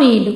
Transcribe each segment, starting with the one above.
తాబేలు.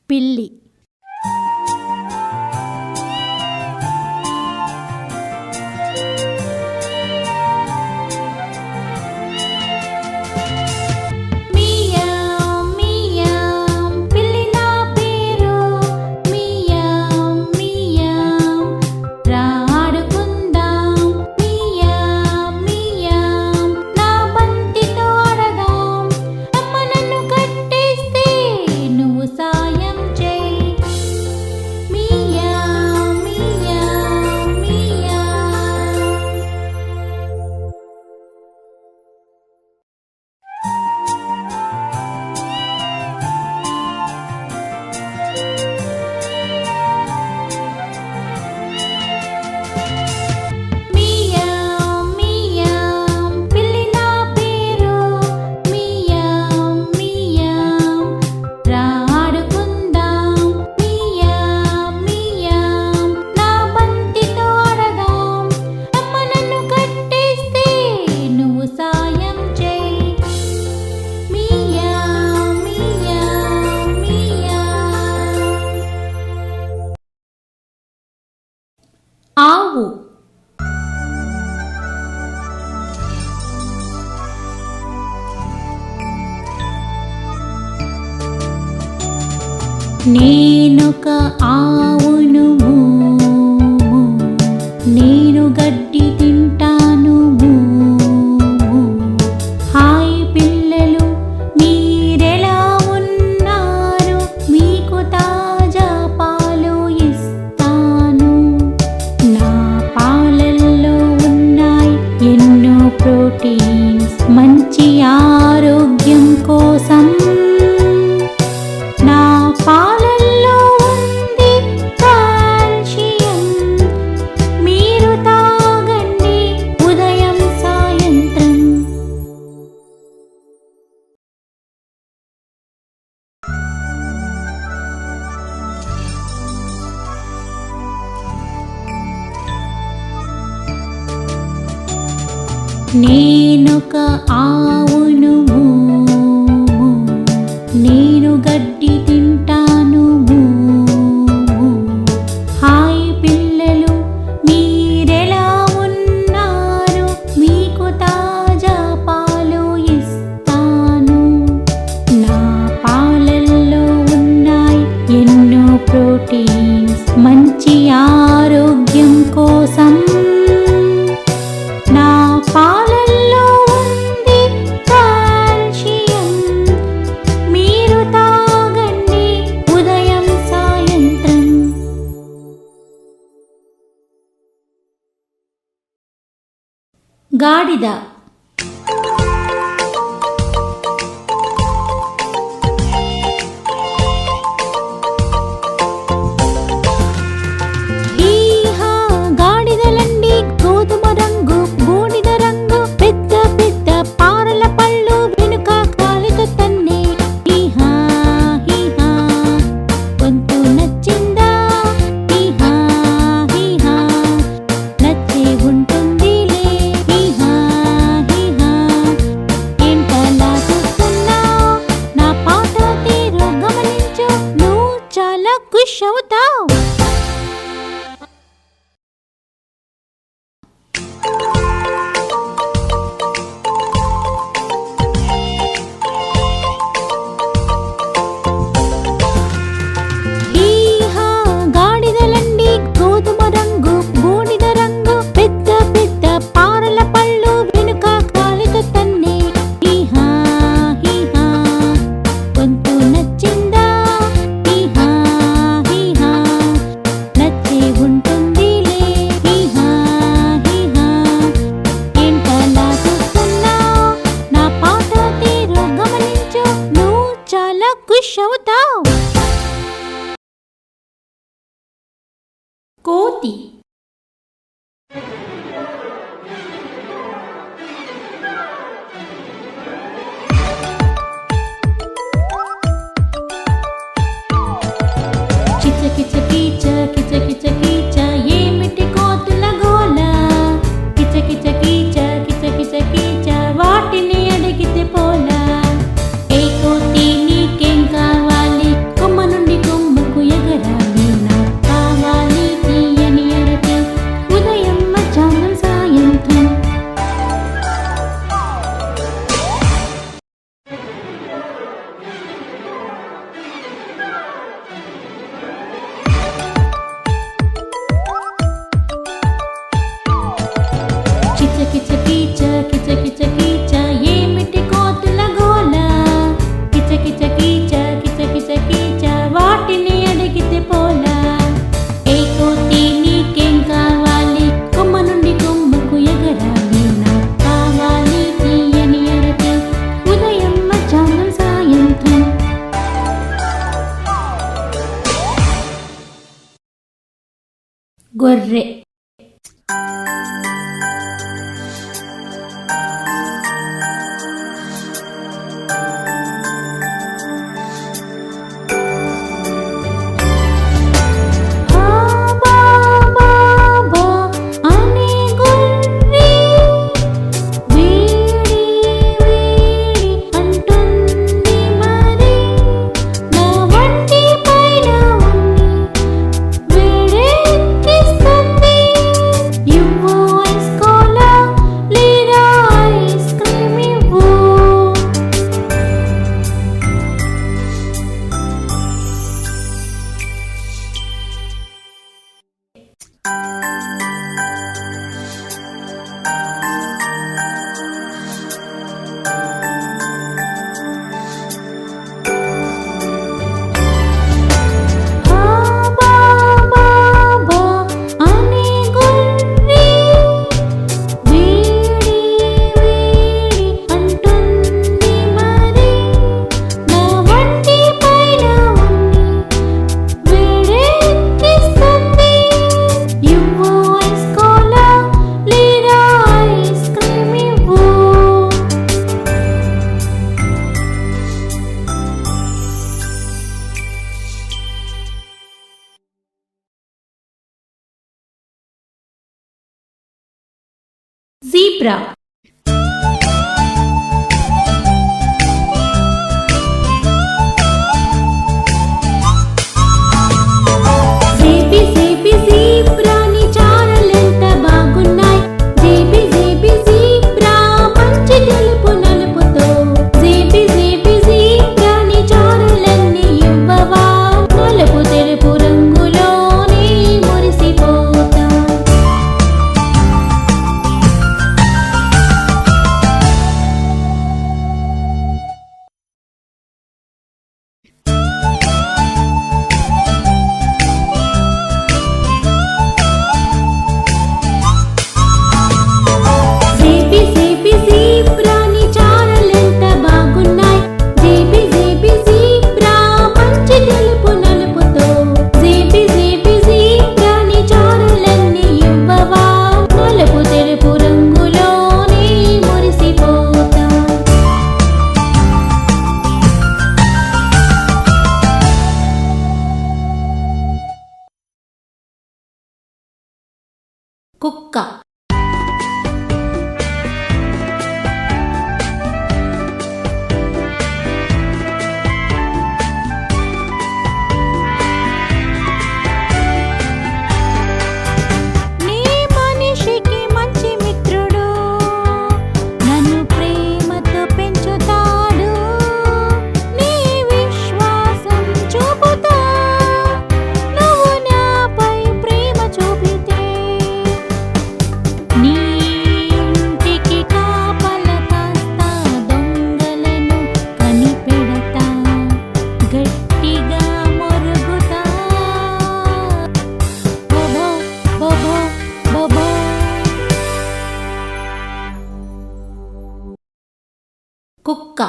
పిల్లి. ఆవు. నేనొక ఆవును, నేను గడ్డి తింటాను. హాయ్ పిల్లలు, మీరెలా ఉన్నారు? మీకు తాజా పాలు ఇస్తాను. నా పాలల్లో ఉన్నాయి ఎన్నో ప్రోటీన్స్, మంచి ఆరోగ్యం కోసం. నా పాలల్లో ఉంది కాల్షియం, మీరు తాగండి ఉదయం సాయంత్రం. నేనొక ఆవును, నేను గడ్డి తింటాను. హాయ్ పిల్లలు, మీరెలా ఉన్నారు? మీకు తాజా పాలు ఇస్తాను. నా పాలల్లో ఉన్నాయి ఎన్నో ప్రోటీన్స్, మంచి ఆరోగ్యం కోసం. నా పాలల్లో ఉంది కాల్షియం, గాడిద. కోతి. కిచ కీచ కిచ కిచ కీచ ఏమిటి కోతుల గోల. కిచ కిచ కీచ కిచ కిచ కీచ వాటిని అడిగితే పోలా. ఏ కోతి నీకేం కావాలి, కొమ్మ నుండి కొమ్మకు ఎగరాలి. నాకు కావాలి తీయని అరటి, ఉదయం మధ్యాహ్నం సాయంత్రం. కిచ కీచ కిచ కిచ కీచ ఏమిటి కోతుల గోల. కిచ కిచ కీచ కిచ కిచ కీచ వాటిని అడిగితే పోలా. ఏ కోతి నీకేం కావాలి, కొమ్మ నుండి కొమ్మకు ఎగరాలి. నాకు కావాలి తీయని అరటి, ఉదయం మధ్యాహ్నం సాయంత్రం. గొర్రె. జీబ్రా. కుక్క. కుక్క.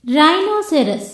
Rhinoceros.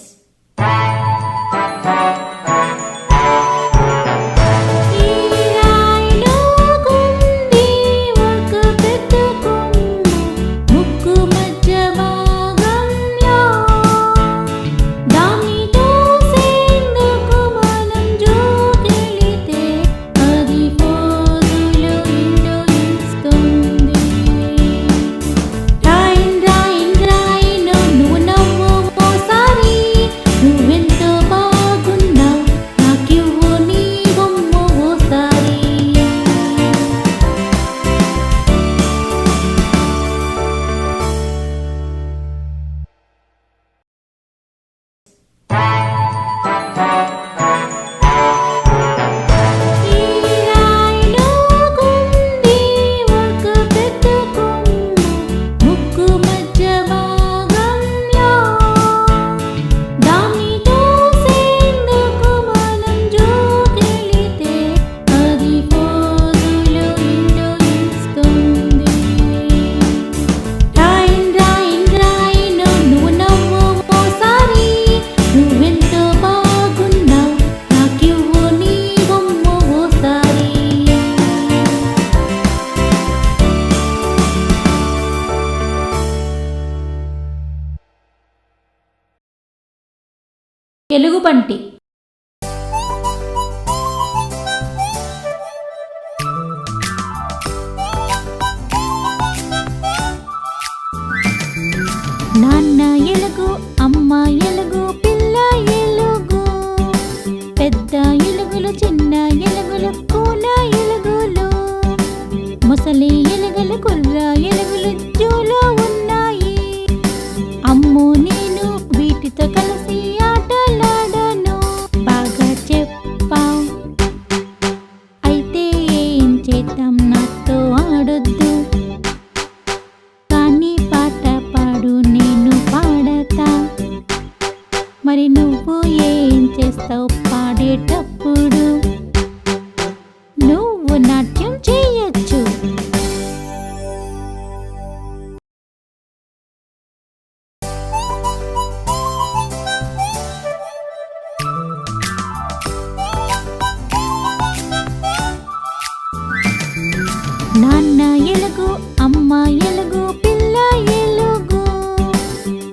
ఎలుగుబంటి. నాన్న ఎలుగు, అమ్మ ఎలుగు, పిల్ల ఎలుగు, పెద్ద ఎలుగులు, చిన్న ఎలుగులు, కూన ఎలుగులు, ముసలి ఎలుగులు, కుర్ర ఎలుగులు జూలో ఉన్నాయి. అమ్మో నేను వీటితో కలిసి ఆటలాడను. బాగా చెప్పావు, అయితే ఏం చేద్దాం, నాతో ఆడొద్దు, కానీ పాట పాడు, నేను పాడతా. మరి నువ్వు ఏం చేస్తావు పాడేటప్పుడు? నువ్వు నాట్యం చేయొచ్చు. నాన్న ఎలుగు, అమ్మ ఎలుగు, పిల్ల ఎలుగు,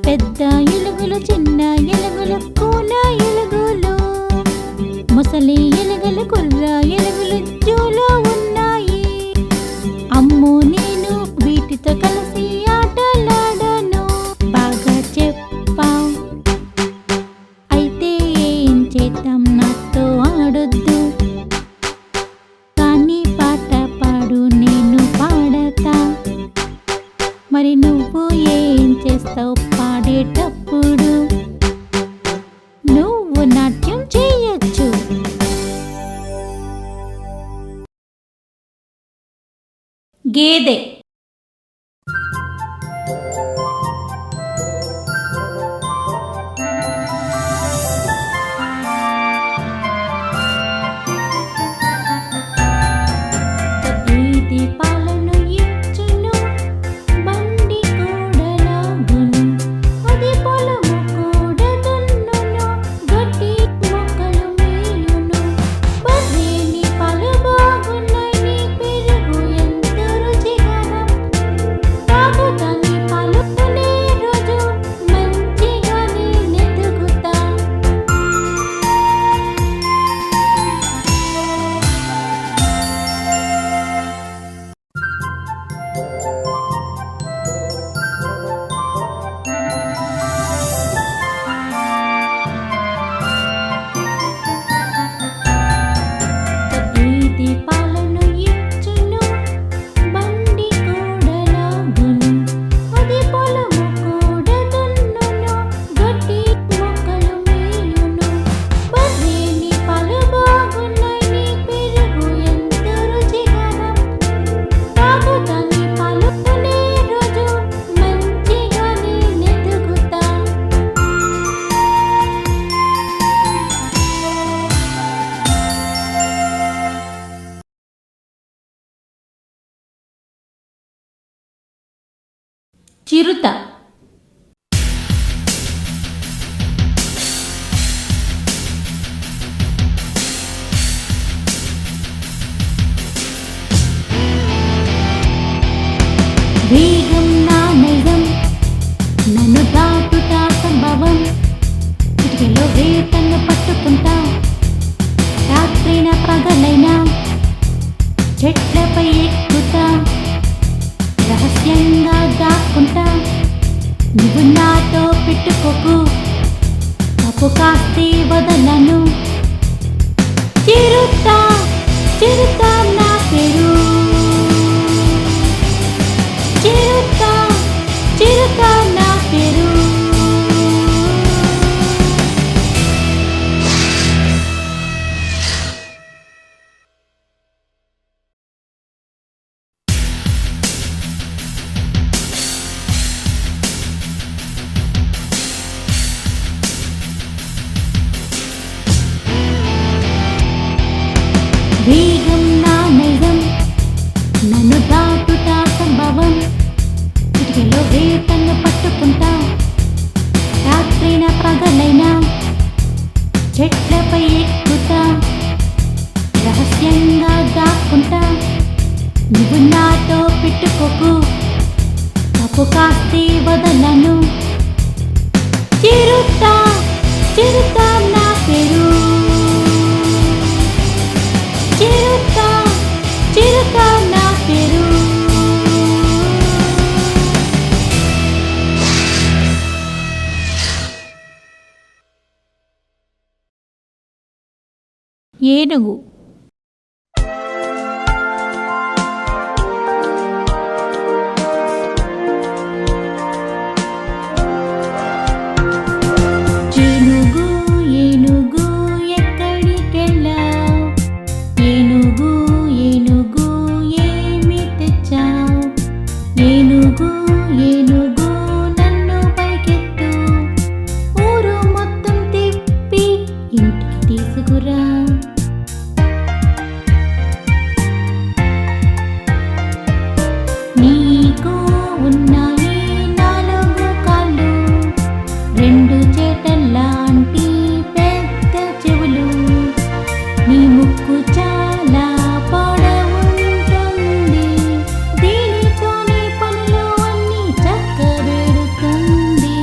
పెద్ద ఎలుగులు, చిన్న ఎలుగులు, కూన ఎలుగులు, ముసలి ఎలుగులు, కుర్ర ఎలుగులు జూలో ఉన్నాయి. అమ్మో నేను వీటితో కలిసి ఆటలాడను. బాగా చెప్పావు, అయితే ఏం చేద్దాం, నాతో ఆడొద్దు, కానీ పాట పాడు, నేను పాడతా. మరి నువ్వు ఏం చేస్తావు పాడేటప్పుడు? నువ్వు నాట్యం చేయొచ్చు. గేదె. గేదె పాలను ఇచ్చును, బండి కూడలాగును, అది పొలము కూడ దున్నును, గడ్డి మొక్కలు మేయును. బర్రెని పాలు బాగున్నాయి, పెరుగు ఎంతో రుచికరం, తాగుతాని పాలునే రోజు మంచిగానే నెతుకుతా. గేదె పాలను ఇచ్చును, బండి కూడలాగును, అది పొలము కూడ దున్నును, గడ్డి మొక్కలు మేయును. బర్రెని పాలు బాగున్నాయి, పెరుగు ఎంతో రుచికరం, తాగుతాని పాలునే రోజు మంచిగానే నెతుకుతా. చిరుత. వేగం నా నైజం, నన్ను దాటుతా సంభవం, చిటికెలో వేటను పట్టుకుంటా, రాత్రైనా పగలైనా చెట్లపై ఎక్కుతా, రహస్యంగా దాక్కుంటా. నువ్వు నాతో పెట్టుకోకు, తప్పు కాస్తే వదలను. చిరుత, చిరుత నా పేరు, చిరుత, చిరుత నా పేరు. వేగం నా నైజం, నన్ను దాటుతా సంభవం, చిటికెలో వేటను పట్టుకుంటా, రాత్రైనా పగలైనా చెట్లపై ఎక్కుతా, రహస్యంగా దాక్కుంటా. నువ్వు నాతో పెట్టుకోకు, తప్పు కాస్తే వదలను. చిరుత, చిరుత నా పేరు, చిరుత, చిరుత నా పేరు. ఏనుగు. ఏనుగు, ఏనుగు ఎక్కడికెళ్ళావ్, ఏనుగు, ఏనుగు ఏమి తెచ్చావ్, ఏనుగు, ఏనుగు నన్ను పైకెత్తు, ఊరు మొత్తం తిప్పి ఇంటికి తీసుకురా. నీకు ఉన్నాయి నాలుగు కాళ్ళు, రెండు చేటల్లాంటి పెద్ద చెవులు, నీ ముక్కు చాలా పొడవుంటుంది, దీనితోనే పనులు అన్నీ చక్కబెడుతుంది.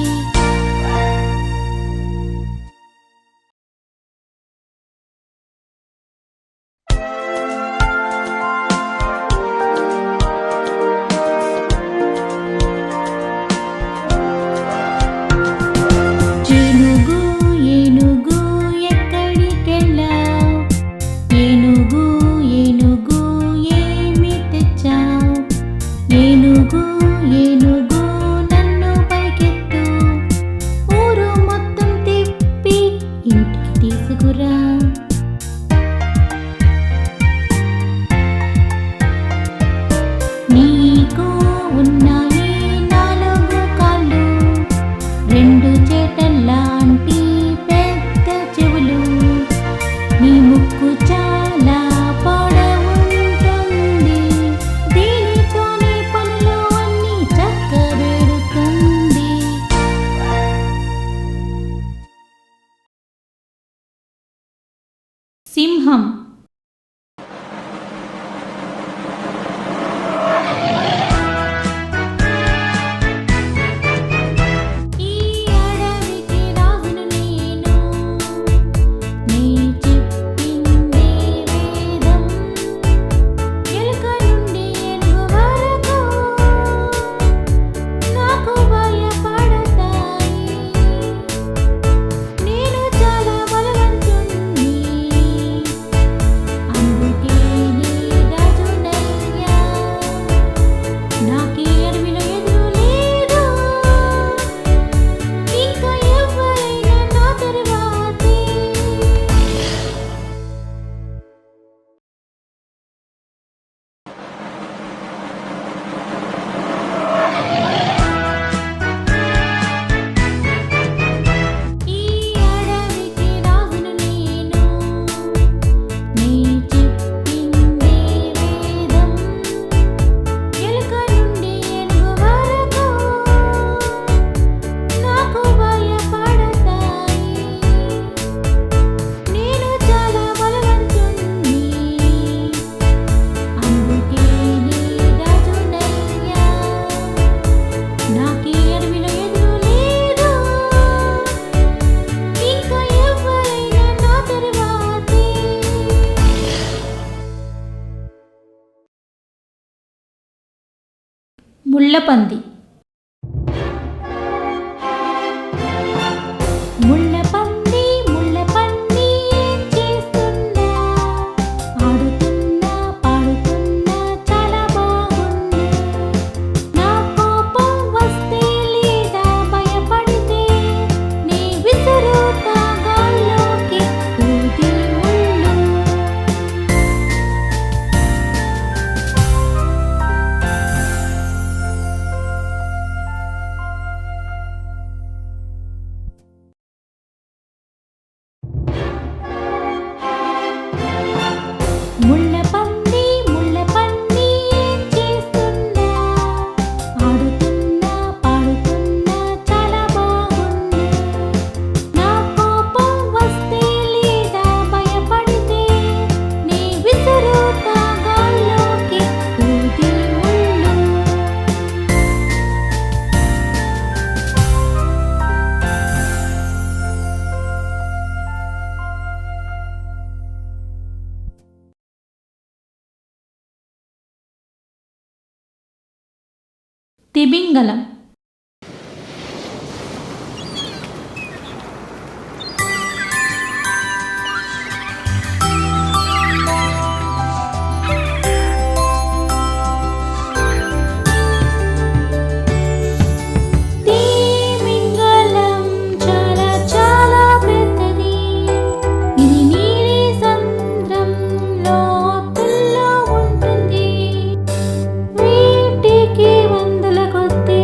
ఏనుగు, ఏనుగు ఎక్కడికెళ్ళావ్, ఏనుగు, ఏనుగు ఏమి తెచ్చావ్, ఏనుగు, ఏనుగు నన్ను పైకెత్తు, ఊరు మొత్తం తిప్పి ఇంటికి తీసుకురా. నీ సింహం. ఈ అడవికి రాజును నేను, నీ చెప్పిందే వేదం. ఎలుక నుండి ఏనుగు వరకు నాకు భయపడతాయి. నేను చాలా బలవంతుణ్ణి, అందుకే నీ రాజునయ్యా. నాకీ అడవిలో ఎదురు లేదు, ఇంకా ఎవరైనా నా తరువాతే. ఈ అడవికి రాజును నేను, నీ చెప్పిందే వేదం. ఎలుక నుండి ఏనుగు వరకు నాకు భయపడతాయి. నేను చాలా బలవంతుణ్ణి, అందుకే నీ రాజునయ్యా. నాకీ అడవిలో ఎదురు లేదు, ఇంకా ఎవరైనా నా తరువాతే. ముళ్ళపంది. ముళ్ళపంది ముళ్ళపంది ఏం చేస్తున్నా? ఆడుతున్నా పాడుతున్నా చాలా బాగున్నా. నా కోపం వస్తే లేదా భయపడితే నీ విసురుతా గాల్లోకి ఊది ముళ్ళు. ముళ్ళపంది ముళ్ళపంది ఏం చేస్తున్నా? ఆడుతున్నా పాడుతున్నా చాలా బాగున్నా. నా కోపం వస్తే లేదా భయపడితే నీ విసురుతా గాల్లోకి ఊది ముళ్ళు. తిమింగలం. తిమింగలం చాలా చాలా పెద్దది. ఇది నీలి సముద్రం లోతుల్లో ఉంటుంది. వీటికి వందల కొద్ది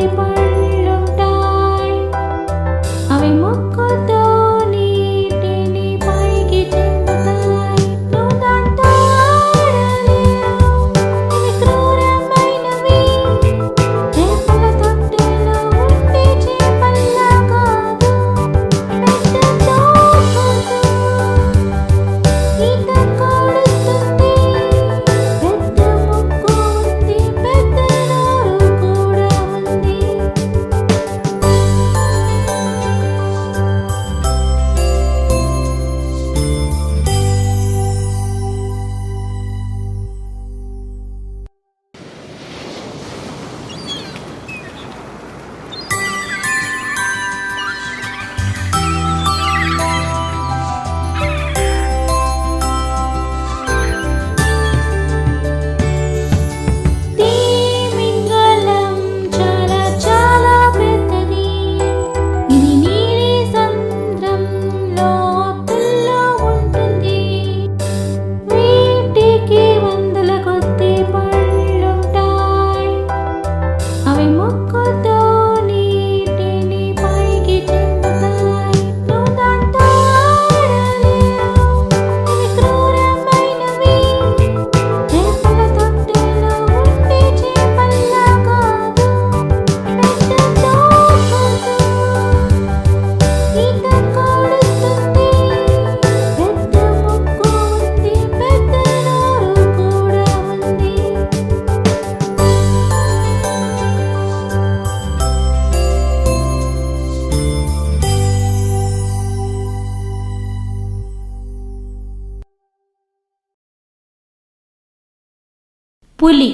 పులి.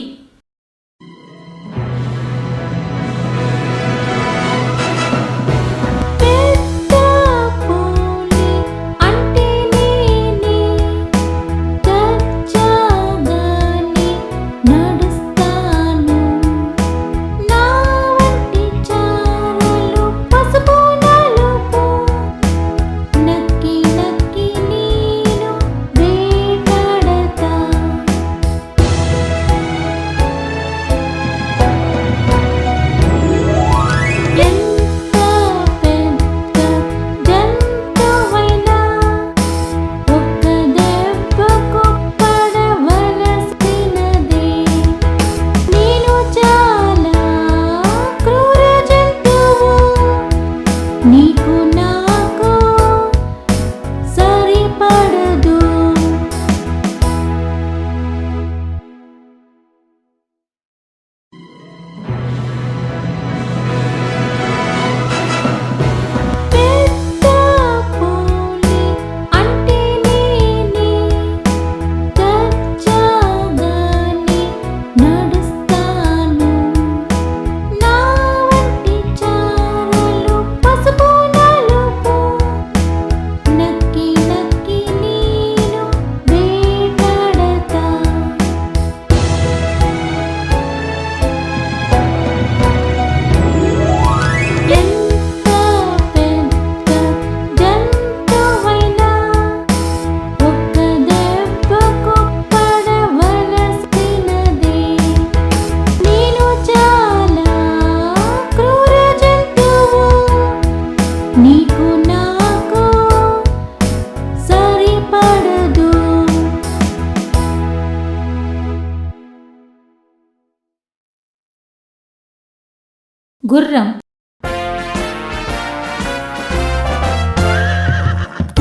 గుర్రం.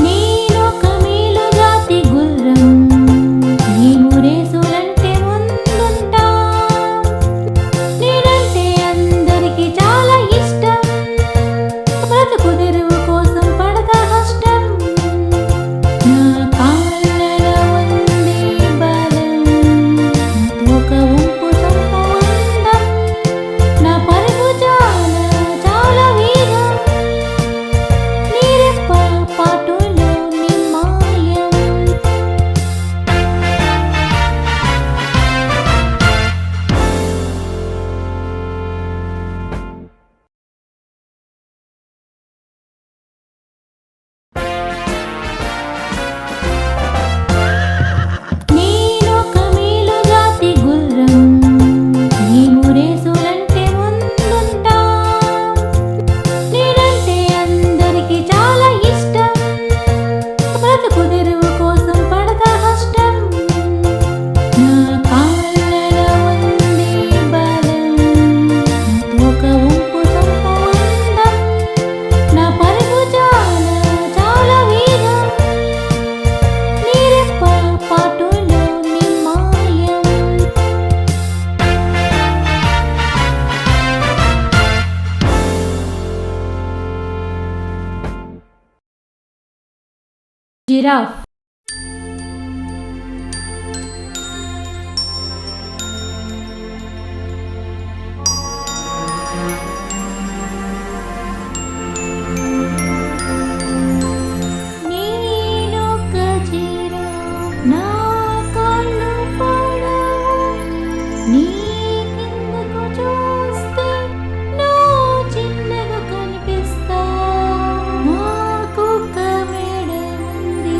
నేనొక మేలుజాతి గుర్రం, నేను రేసులంటే ముందుంటా. నేనంటే అందరికీ చాలా ఇష్టం, బ్రతుకు తెరువు కోసం పడతా కష్టం. నా కాళ్ళలో ఉంది బలం, ఒక వంపు సొంపు అందం. నా పరుగు చాలా వేగం, నీరెప్ప పాటులో నిమ్మాయం. నేనొక మేలుజాతి గుర్రం, నేను రేసులంటే ముందుంటా. నేనంటే అందరికీ చాలా ఇష్టం, బ్రతుకు తెరువు కోసం పడతా కష్టం. నా కాళ్ళలో ఉంది బలం, ఒక వంపు సొంపు అందం. నా పరుగు చాలా వేగం, నీరెప్ప పాటులో నిమ్మాయం. జిరాఫ్. నేనొక జిరాఫ్, నా కళ్ళు పొడవు, నీ కిందకు చూస్తే నువ్వు చిన్నగా కనిపిస్తావు. నాకు ఒక మెడ ఉంది,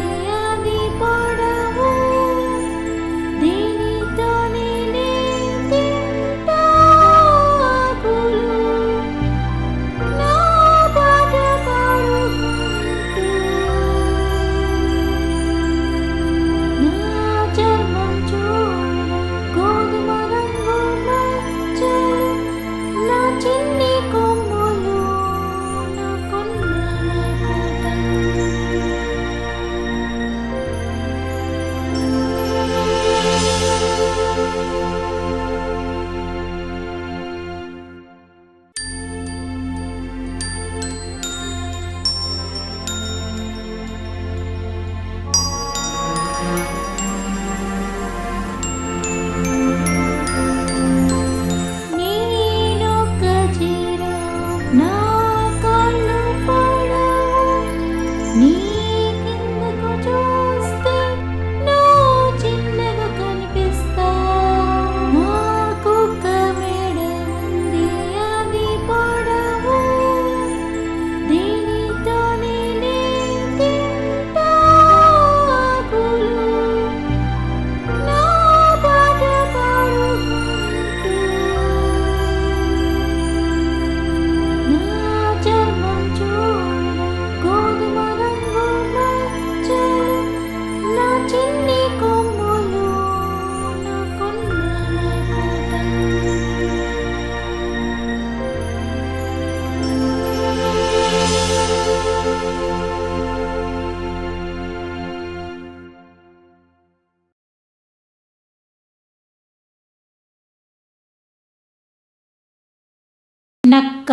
నక్క.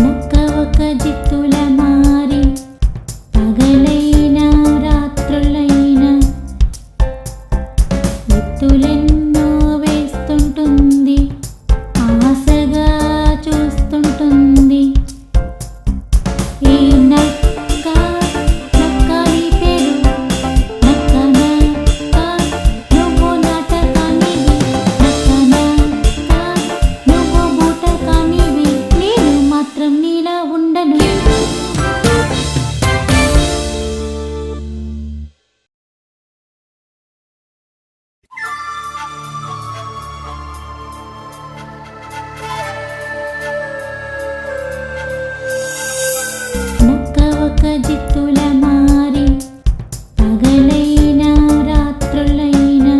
నక్క ఒక జిత్తుల మారి పగలైనా రాత్రులైనా ఎత్తులెన్నో వేస్తుంటుంది, ఆశగా చూస్తుంటుంది. ఈ నక్క నక్కని పేరు నక్క నక్క, నువ్వు నాటకానివి నక్క నక్క, నువ్వు బూటకానివి, నేను మాత్రం నీలా ఉండను. నక్క ఒక జిత్తుల మారి పగలైనా రాత్రులైనా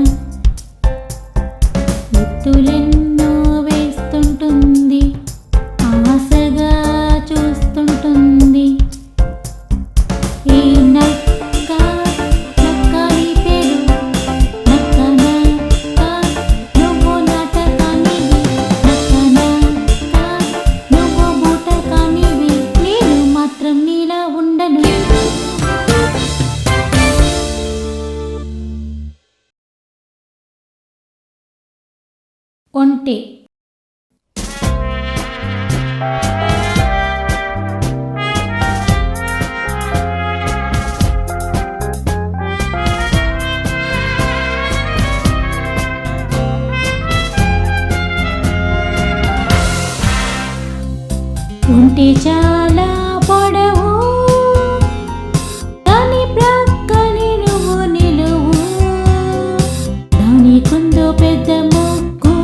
ఎత్తులెన్నో వేస్తుంటుంది, ఆశగా చూస్తుంటుంది. ఈ నక్క నక్కని పేరు నక్క నక్క, నువ్వు నాటకానివి నక్క నక్క, నువ్వు బూటకానివి, నేను మాత్రం నీలా ఉండను. ఒంటె. ఒంటె చాలా పొడవు, దాని ప్రక్కనే నువ్వు నిలువు, దానికుందో పెద్ద ముక్కు,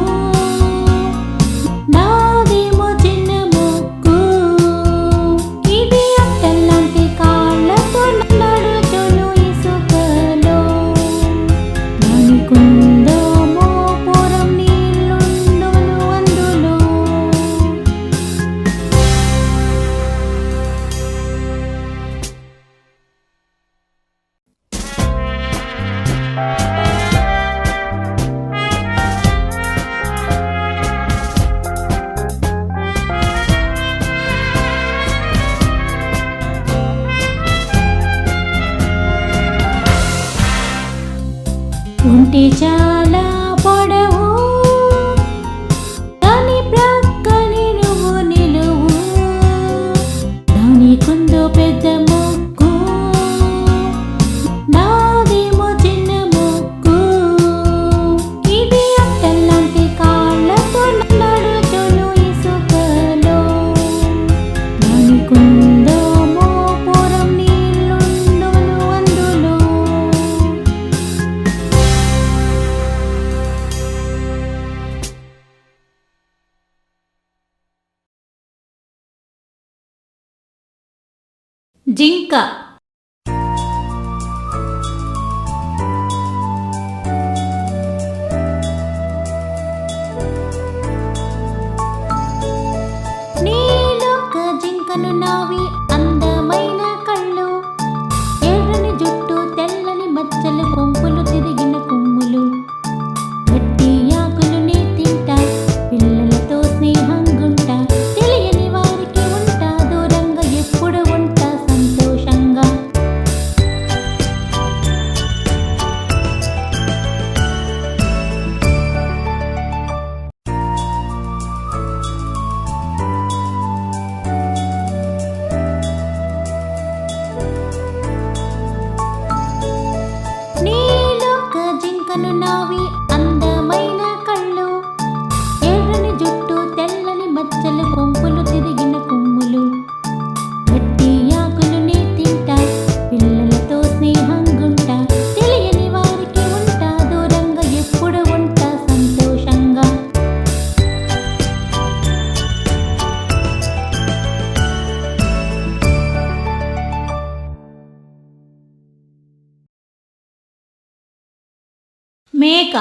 నాదేమో చిన్న ముక్కు. ఇది అట్టలాంటి కాళ్ళతో నడుచును ఇసుకలో, దానికుందో మోపురం నీళ్ళుండును అందులో. ఒంటె చాలా పొడవు, దాని ప్రక్కనే నువ్వు నిలువు, దానికుందో పెద్ద ముక్కు, నాదేమో చిన్న ముక్కు. ఇది అట్టలాంటి కాళ్ళతో నడుచును ఇసుకలో, దానికుందో మోపురం నీళ్ళుండును అందులో. జింక. నీలొక జింకను నావి అందమైన కళ్ళు, ఎర్రని జుట్టు తెల్లని మచ్చలు కొంపులు తిరిగిన కొమ్ములు, గట్టి ఆకులు నీ తింటా, పిల్లలతో స్నేహంగుంటా, తెలియని వారికి ఉంటా దూరంగా, ఎప్పుడు ఉంటా సంతోషంగా. నీలొక జింకను నావి అందమైన కళ్ళు, ఎర్రని జుట్టు తెల్లని మచ్చలు కొంపులు తిరిగిన కొమ్ములు, గట్టి ఆకులు నీ తింటా, పిల్లలతో స్నేహంగుంటా, తెలియని వారికి ఉంటా దూరంగా, ఎప్పుడు ఉంటా సంతోషంగా. మేక.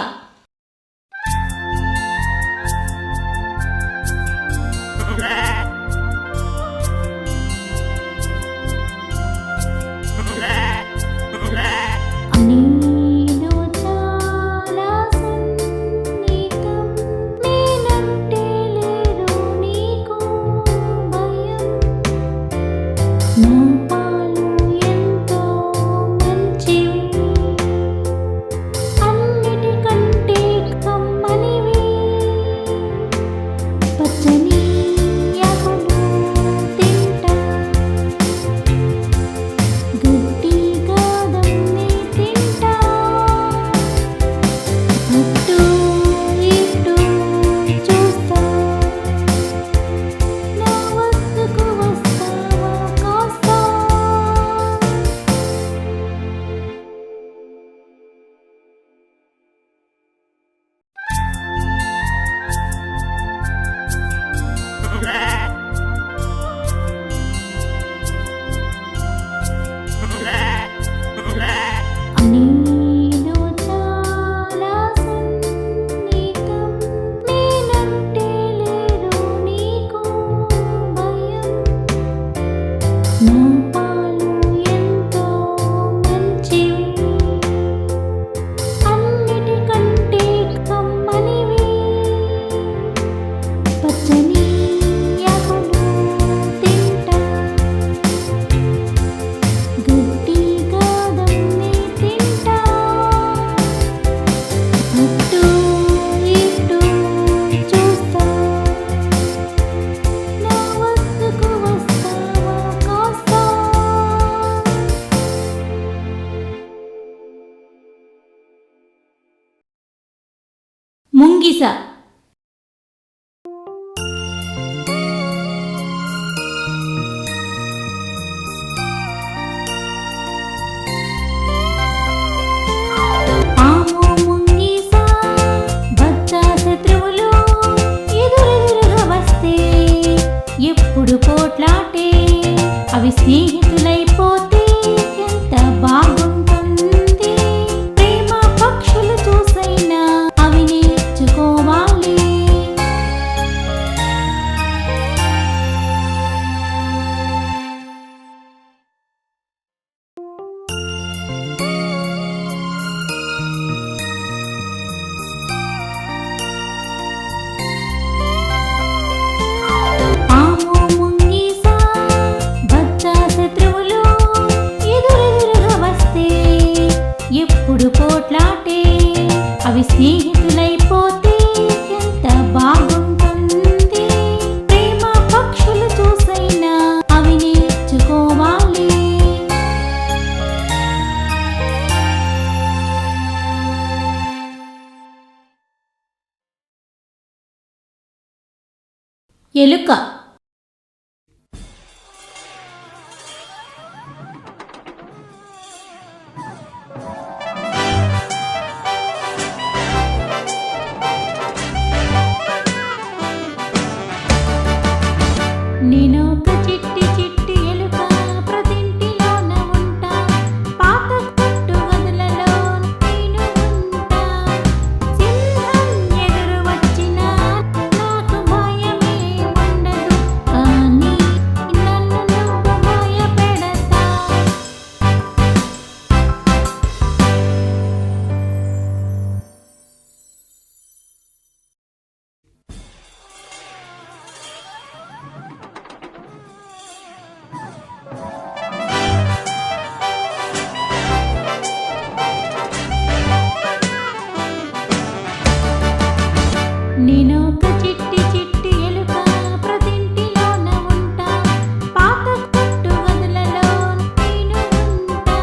స్నేహితులైపోతే ఎంత బాగుంటుంది. ప్రేమ పక్షులు చూసైనా అవి నేర్చుకోవాలి. పాము ముంగీస బచ్చ శత్రువులు ఎదురెదురుగా వస్తే ఎప్పుడు పోట్లాటే. అవి స్నేహితులైపోతే ఎంత బాగుంటుంది. ప్రేమ పక్షులు చూసైనా అవి నేర్చుకోవాలి. ఎలుక. నేనొక చిట్టి చిట్టి ఎలుక, ప్రతింటిలోన ఉంటా. పాత కొట్టు గదులలో నేను ఉంటా. సింహం ఎదురు వచ్చినా నాకు భయమే ఉండదు. కానీ నన్ను నువ్వు భయపెడతా. నేనొక చిట్టి చిట్టి ఎలుక, ప్రతింటిలోన ఉంటా. పాత కొట్టు గదులలో నేను ఉంటా.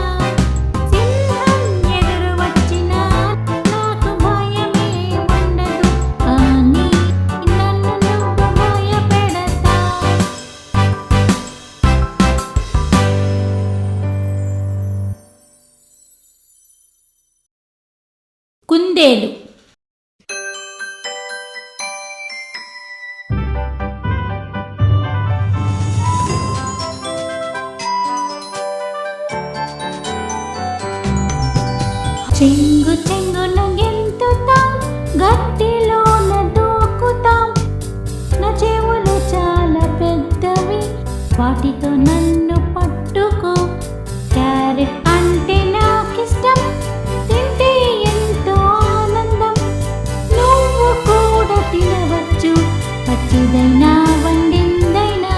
సింహం ఎదురు వచ్చినా నాకు భయమే ఉండదు. కానీ నన్ను నువ్వు భయపెడతా. కుందేలు. చెంగు చెంగున గెంతుతాం, గట్టిలోన దూకుతాం. నా చెవులు చాలా పెద్దవి, వాటితో నన్ను పట్టుకో. క్యారెట్ అంటే నాకిష్టం, తింటే ఎంతో ఆనందం. నువ్వు కూడా తినవచ్చు, పచ్చిదైనా వండిందైనా.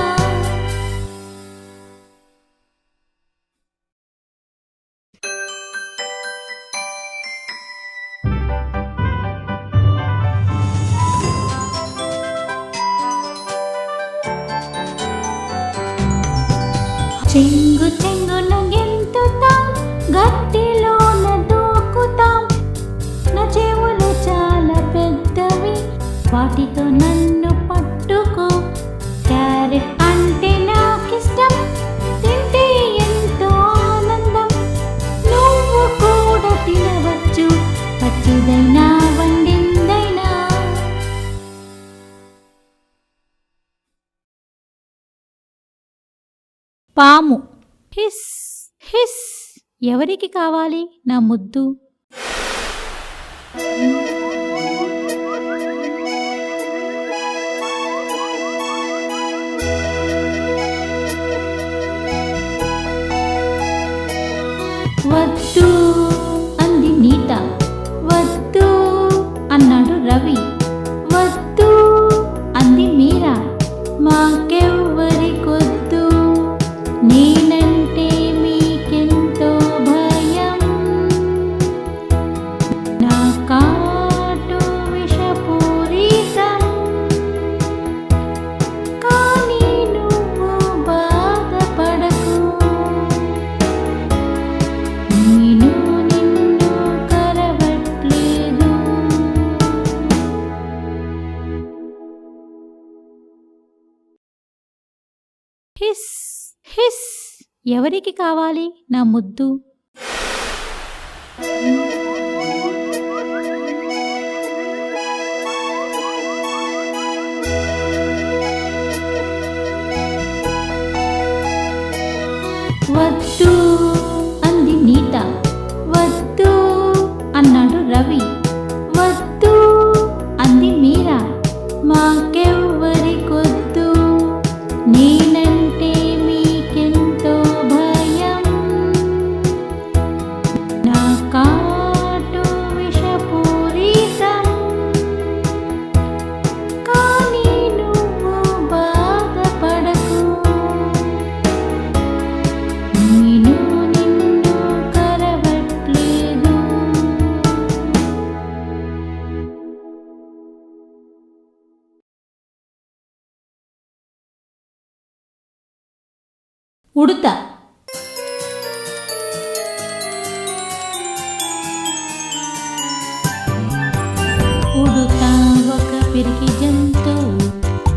చెంగు చెంగున గెంతుతాం, గట్టిలోన దూకుతాం. నా చెవులు చాలా పెద్దవి, వాటితో నన్ను పట్టుకో. క్యారెట్ అంటే నాకిష్టం, తింటే ఎంతో ఆనందం. నువ్వు కూడా తినవచ్చు, పచ్చిదైనా వండిందైనా. పాము. హిస్ హిస్, ఎవరికి కావాలి నా ముద్దు? వద్దు అంది నీత. వద్దు అన్నాడు రవి. వద్దు అంది మీరా. మాకెవ్వరికొద్దు, నేనంటే మీకెంతో భయం. నా కాటు విషపూరితం, కానీ నువ్వు బాధపడకు. నేను నిన్ను కలవట్లేదు. హిస్ హిస్, ఎవరికి కావాలి నా ముద్దు? వద్దు అంది నీత. వద్దు అన్నాడు రవి. వద్దు అంది మీరా. మాకెవ్వరికొద్దు, నేనంటే మీకెంతో భయం. నా కాటు విషపూరితం, కానీ నువ్వు బాధపడకు. నేను నిన్ను కరవట్లేదు. ఉడుత. ఉడుత ఒక పిరికి జంతువు,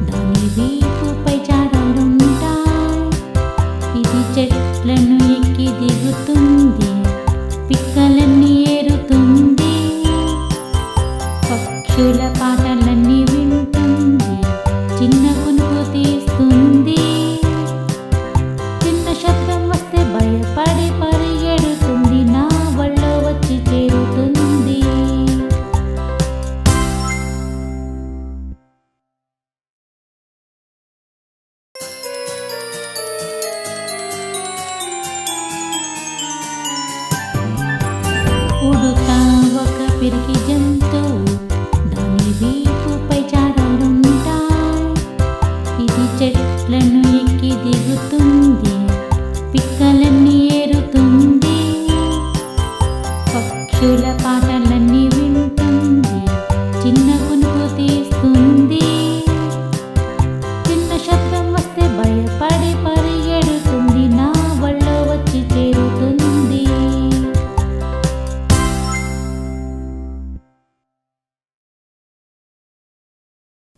దాని వీపుపై చారలుంటాయి. ఇది చెట్లను ఎక్కి దిగుతుంది, పిక్కలన్నీ ఏరుతుంది, పక్షుల పాటలన్నీ వింటుంది, చిన్న కునుకు తీస్తుంది. చిన్న శబ్దం వస్తే భయపడి పరిగెడుతుంది, నా ఒళ్ళో వచ్చి చేరుతుంది. ఉడుత ఒక పిరికి జంతువు, దాని వీపుపై చారలుంటాయి. ఇది చెట్లను ఎక్కి దిగుతుంది, పిక్కలన్నీ ఏరుతుంది, పక్షుల పాటలన్నీ వింటుంది, చిన్న కునుకు తీస్తుంది. చిన్న శబ్దం వస్తే భయపడి పరిగెడుతుంది, నా ఒళ్ళో వచ్చి చేరుతుంది.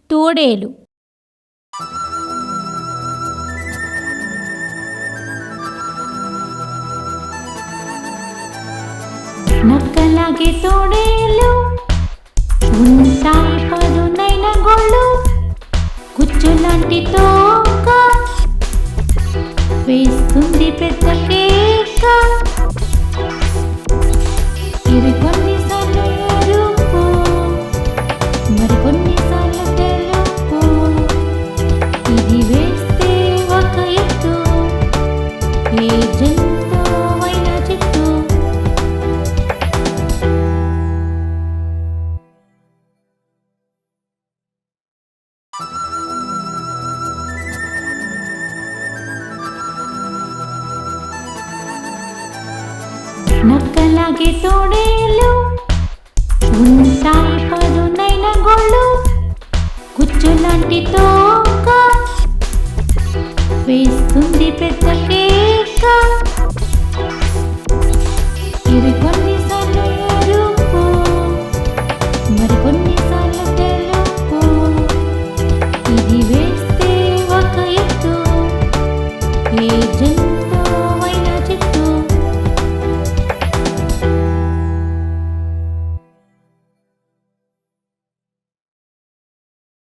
తోడేలు. నక్కలాగే తోడేలు ఉంటాయి పదునైన గోళ్ళు, కుచ్చులాంటి తోక వేస్తుంది పెద్ద కేక. ఇవి కొన్నిసార్లు ఎరుపు, మరి కొన్నిసార్లు తెలుపు. ఇది వేస్తే ఒక ఎత్తు, ఏ జంతువైన చెట్టు. నక్కలాగే తోడేలు ఉంటాయి పదునైన గోళ్ళు, కుచ్చులాంటి తోక వేస్తుంది పెద్ద కేక.